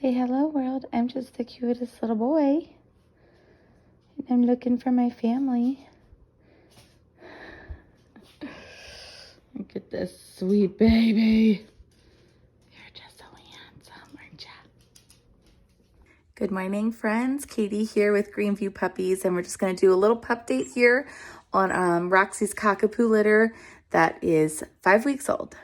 Say hello, world. I'm just the cutest little boy. And I'm looking for my family. Look at this sweet baby. You're just so handsome, aren't ya? Good morning, friends. Katie here with Greenview Puppies, and we're just going to do a little pup date here on Roxy's cockapoo litter that is 5 weeks old.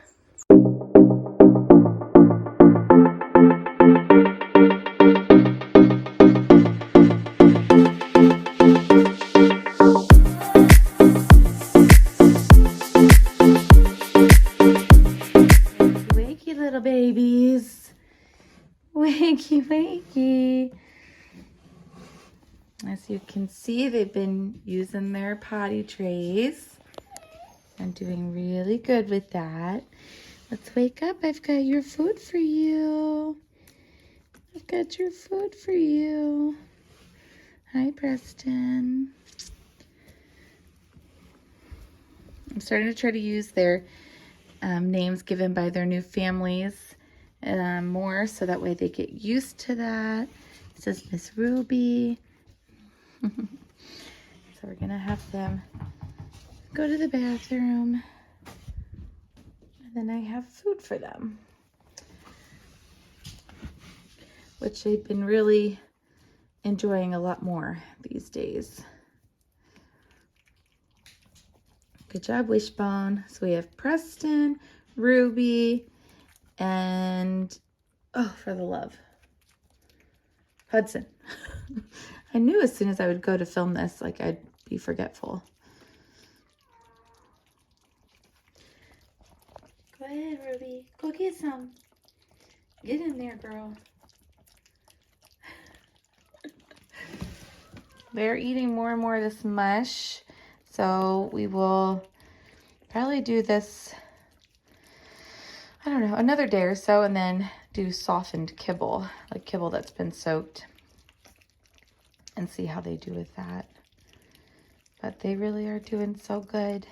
Wakey, little babies. Wakey, wakey. As you can see, they've been using their potty trays and doing really good with that. Let's wake up. I've got your food for you. I've got your food for you. Hi, Preston. I'm starting to try to use their names given by their new families more, so that way they get used to that. This is Miss Ruby. So we're gonna have them go to the bathroom, and then I have food for them, which they've been really enjoying a lot more these days. Good job, Wishbone. So we have Preston, Ruby, and, oh, for the love, Hudson. I knew as soon as I would go to film this, like, I'd be forgetful. Go ahead, Ruby. Go get some. Get in there, girl. They're eating more and more of this mush, so we will probably do this, I don't know, another day or so, and then do softened kibble, like kibble that's been soaked, and see how they do with that. But they really are doing so good.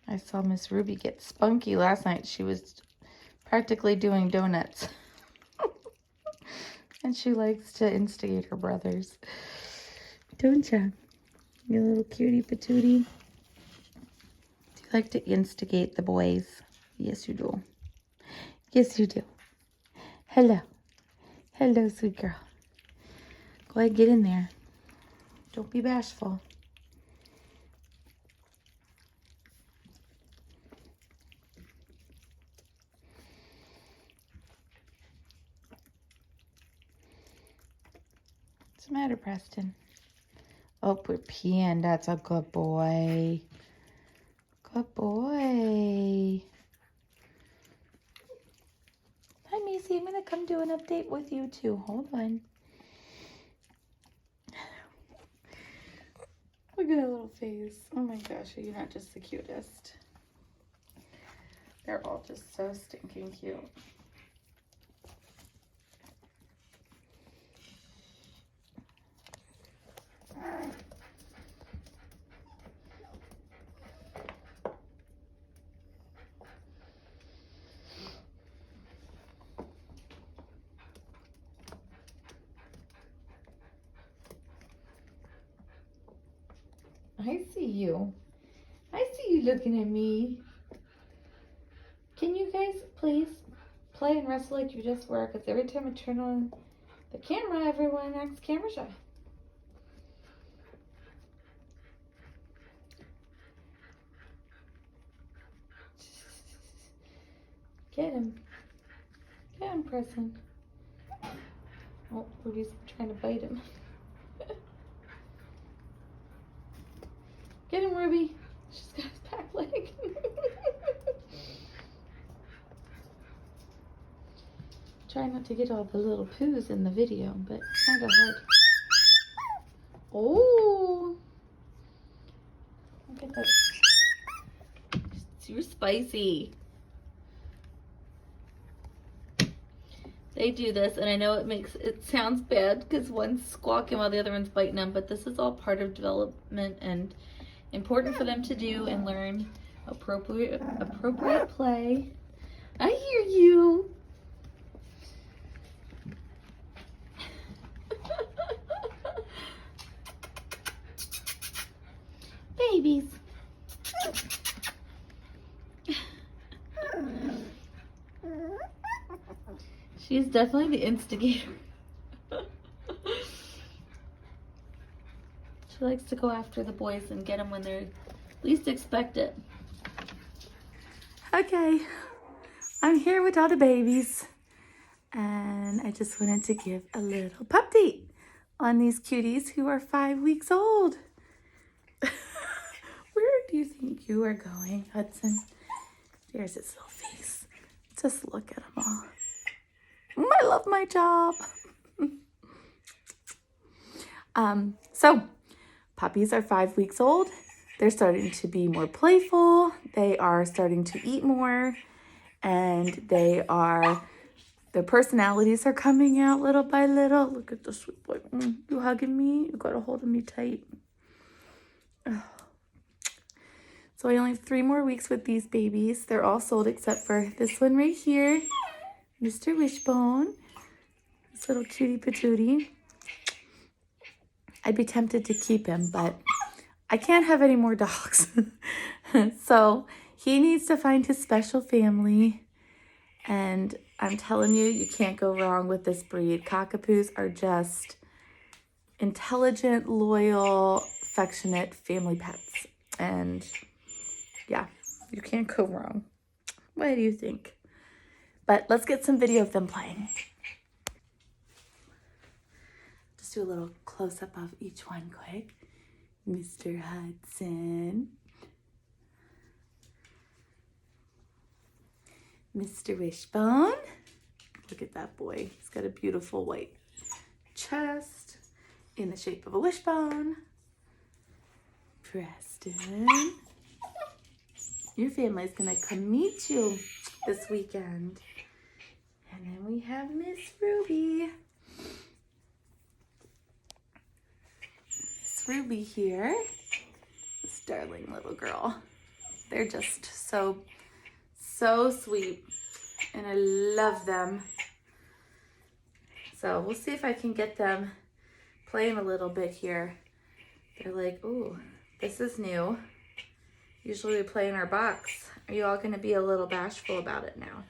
I saw Miss Ruby get spunky last night. She was practically doing donuts. And she likes to instigate her brothers. Don't ya? You little cutie patootie. Do you like to instigate the boys? Yes, you do. Yes, you do. Hello. Hello, sweet girl. Go ahead, get in there. Don't be bashful. What's the matter, Preston? Oh, we're peeing. That's a good boy. Good boy. Hi, Macy. I'm going to come do an update with you, too. Hold on. Look at that little face. Oh, my gosh. You're not just the cutest. They're all just so stinking cute. I see you. I see you looking at me. Can you guys please play and wrestle like you just were? Because every time I turn on the camera, everyone acts camera shy. Get him. Get him, Preston. Oh, Ruby's trying to bite him. Get him, Ruby. She's got his back leg. Try not to get all the little poos in the video, but it's kind of hard. Oh. Look at that. You're spicy. They do this, and I know it sounds bad because one's squawking while the other one's biting them, but this is all part of development and important for them to do and learn Appropriate play. I hear you. Babies. She's definitely the instigator. She likes to go after the boys and get them when they're least expect it. Okay, I'm here with all the babies, and I just wanted to give a little pup date on these cuties who are 5 weeks old. Where do you think you are going, Hudson? There's his little face. Just look at them all. I love my job. So puppies are 5 weeks old. They're starting to be more playful. They are starting to eat more, and their personalities are coming out little by little. Look at the sweet boy. You hugging me? You gotta hold me tight. Oh. So I only have 3 more weeks with these babies. They're all sold except for this one right here, Mr. Wishbone. This little cutie patootie. I'd be tempted to keep him, but I can't have any more dogs. So he needs to find his special family. And I'm telling you, you can't go wrong with this breed. Cockapoos are just intelligent, loyal, affectionate family pets. And yeah, you can't go wrong. What do you think? But let's get some video of them playing. Just do a little close-up of each one quick. Mr. Hudson. Mr. Wishbone. Look at that boy. He's got a beautiful white chest in the shape of a wishbone. Preston. Your family's gonna come meet you this weekend. And then we have Miss Ruby. Miss Ruby here. This darling little girl. They're just so sweet, and I love them. So we'll see if I can get them playing a little bit here. They're like, ooh, this is new. Usually we play in our box. Are you all gonna be a little bashful about it now?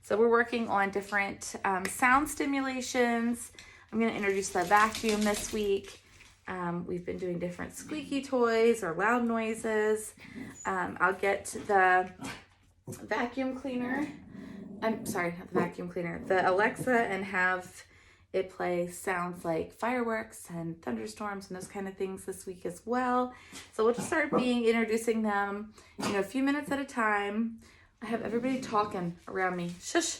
So we're working on different sound stimulations. I'm gonna introduce the vacuum this week. We've been doing different squeaky toys or loud noises. I'll get the vacuum cleaner. I'm sorry, not the vacuum cleaner. The Alexa, and have it play sounds like fireworks and thunderstorms and those kind of things this week as well. So we'll just start introducing them, a few minutes at a time. I have everybody talking around me. Shush.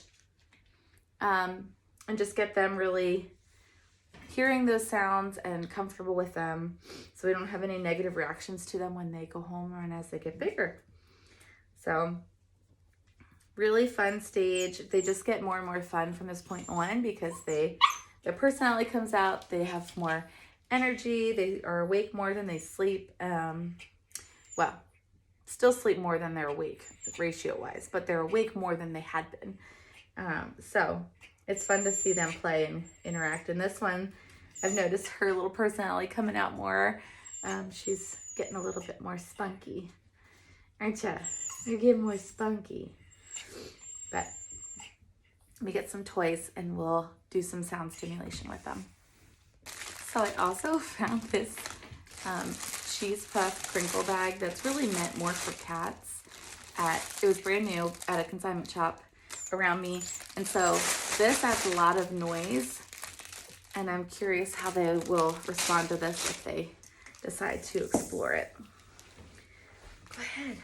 And just get them really hearing those sounds and comfortable with them, so we don't have any negative reactions to them when they go home or as they get bigger. So really fun stage. They just get more and more fun from this point on because their personality comes out. They have more energy. They are awake more than they sleep. Well, still sleep more than they're awake ratio wise, but they're awake more than they had been. So it's fun to see them play and interact. And this one, I've noticed her little personality coming out more. She's getting a little bit more spunky. Aren't you? You're getting more spunky. But let me get some toys and we'll do some sound stimulation with them. So I also found this cheese puff crinkle bag that's really meant more for cats. It was brand new at a consignment shop around me. And so this adds a lot of noise, and I'm curious how they will respond to this if they decide to explore it. Go ahead.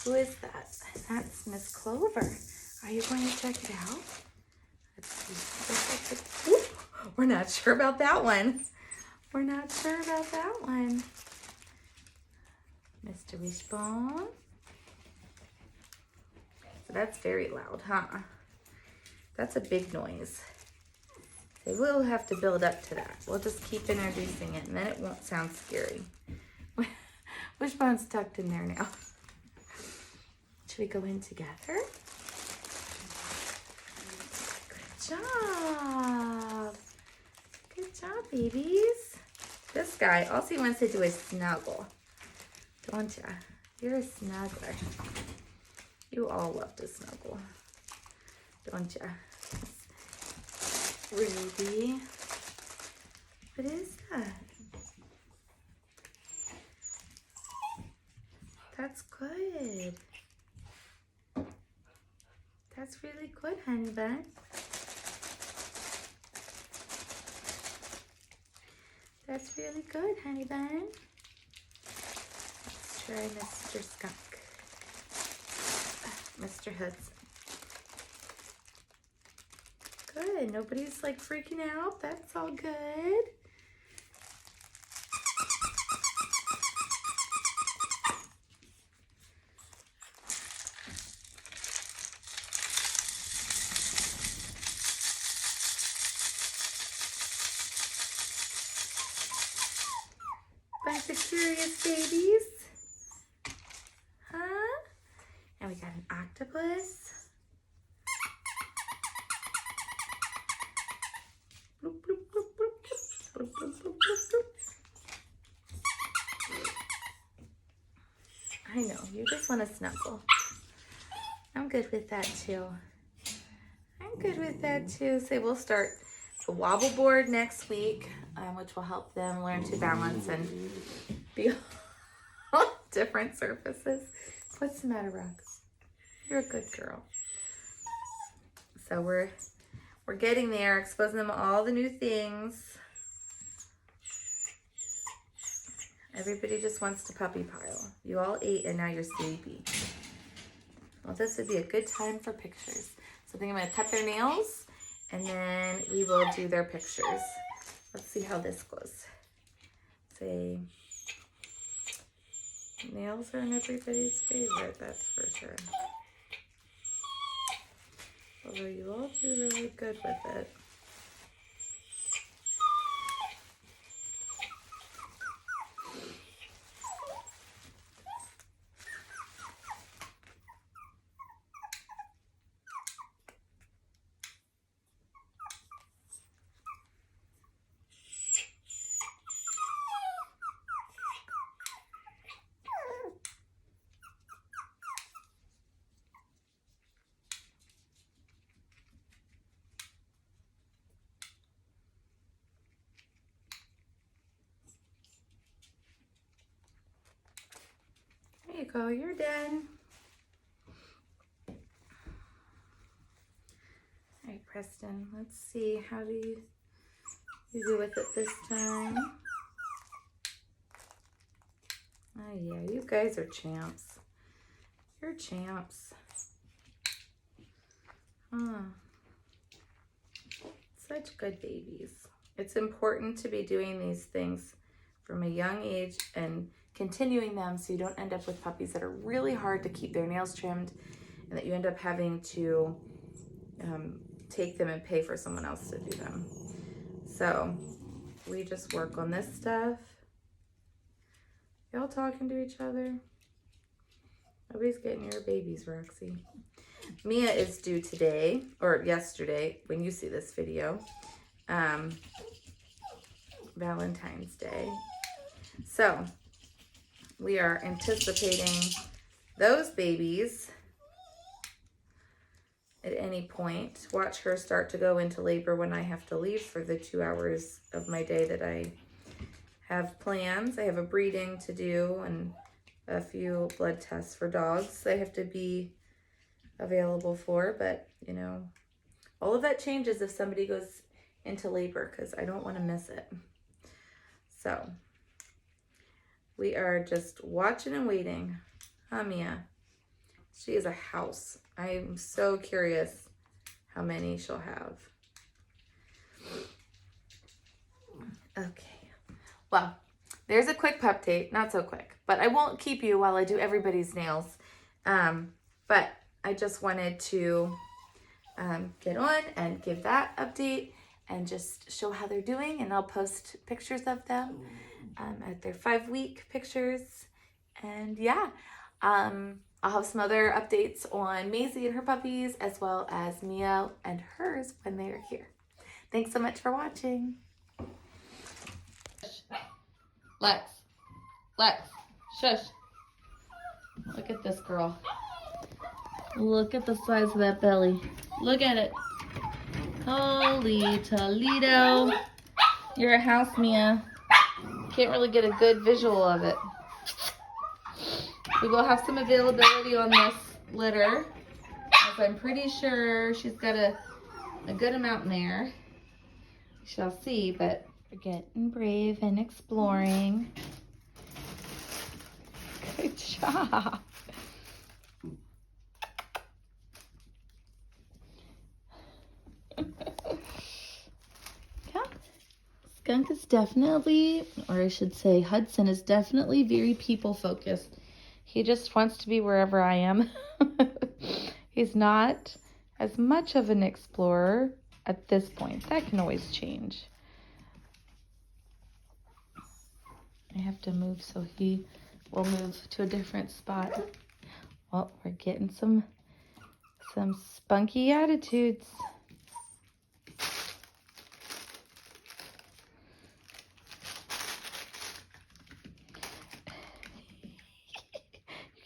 Who is that? That's Miss Clover. Are you going to check it out? Let's see. Ooh, we're not sure about that one. We're not sure about that one. Mr. Wishbone. So that's very loud, huh? That's a big noise. They will have to build up to that. We'll just keep introducing it, and then it won't sound scary. Wishbone's tucked in there now. Should we go in together? Good job. Good job, babies. This guy, all he wants to do is snuggle. Don't ya? You're a snuggler. You all love to snuggle. Don't ya? Ruby. What is that? That's good. That's really good, honey bun. That's really good, honey bun. Let's try Mr. Skunk. Mr. Hudson. Good. Nobody's like freaking out. That's all good. Bunch of curious babies. Huh? And we got an octopus. Bloop, bloop, bloop, bloop, bloop, bloop, bloop, bloop, bloop. I know, you just want to snuggle. I'm good with that too. I'm good with that too. So we'll start the wobble board next week, which will help them learn to balance and be on different surfaces. What's the matter, Rox? You're a good girl. So we're getting there, exposing them all the new things. Everybody just wants to puppy pile. You all ate and now you're sleepy. Well, this would be a good time for pictures. So I think I'm gonna cut their nails and then we will do their pictures. Let's see how this goes. Say, nails aren't everybody's favorite, that's for sure. Although you all do really good with it. There you go, you're done. All right, Preston, let's see, how do you do with it this time? Oh yeah, you guys are champs. You're champs. Such good babies. It's important to be doing these things from a young age and continuing them so you don't end up with puppies that are really hard to keep their nails trimmed and that you end up having to take them and pay for someone else to do them. So we just work on this stuff. Y'all talking to each other? Nobody's getting your babies, Roxy. Mia is due today, or yesterday, when you see this video, Valentine's Day. So we are anticipating those babies at any point. Watch her start to go into labor when I have to leave for the 2 hours of my day that I have plans. I have a breeding to do and a few blood tests for dogs I have to be available for, but you know, all of that changes if somebody goes into labor because I don't want to miss it. So we are just watching and waiting. Huh, Mia? She is a house. I'm so curious how many she'll have. Okay. Well, there's a quick pup date. Not so quick, but I won't keep you while I do everybody's nails. But I just wanted to get on and give that update. and just show how they're doing, and I'll post pictures of them at their 5-week pictures. And yeah, I'll have some other updates on Maisie and her puppies, as well as Mia and hers when they are here. Thanks so much for watching. Lex, shush. Look at this girl. Look at the size of that belly. Look at it. Holy Toledo. You're a house, Mia. Can't really get a good visual of it. We will have some availability on this litter, as I'm pretty sure she's got a good amount in there. We shall see, but we're getting brave and exploring. Good job. Yeah. Skunk is definitely, or I should say Hudson is definitely very people focused. He just wants to be wherever I am. He's not as much of an explorer at this point. That can always change. I have to move so he will move to a different spot. Well, we're getting some spunky attitudes.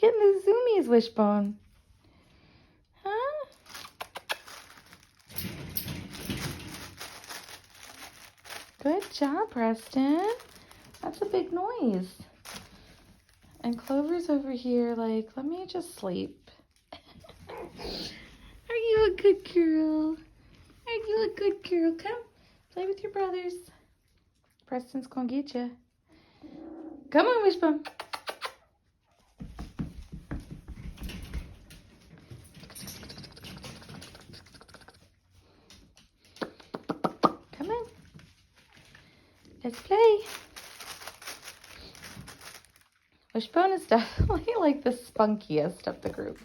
You're getting the zoomies, Wishbone. Huh? Good job, Preston. That's a big noise. And Clover's over here like, let me just sleep. Are you a good girl? Are you a good girl? Come, play with your brothers. Preston's gonna get you. Come on, Wishbone. Come on. Let's play. Wishbone is definitely like the spunkiest of the group.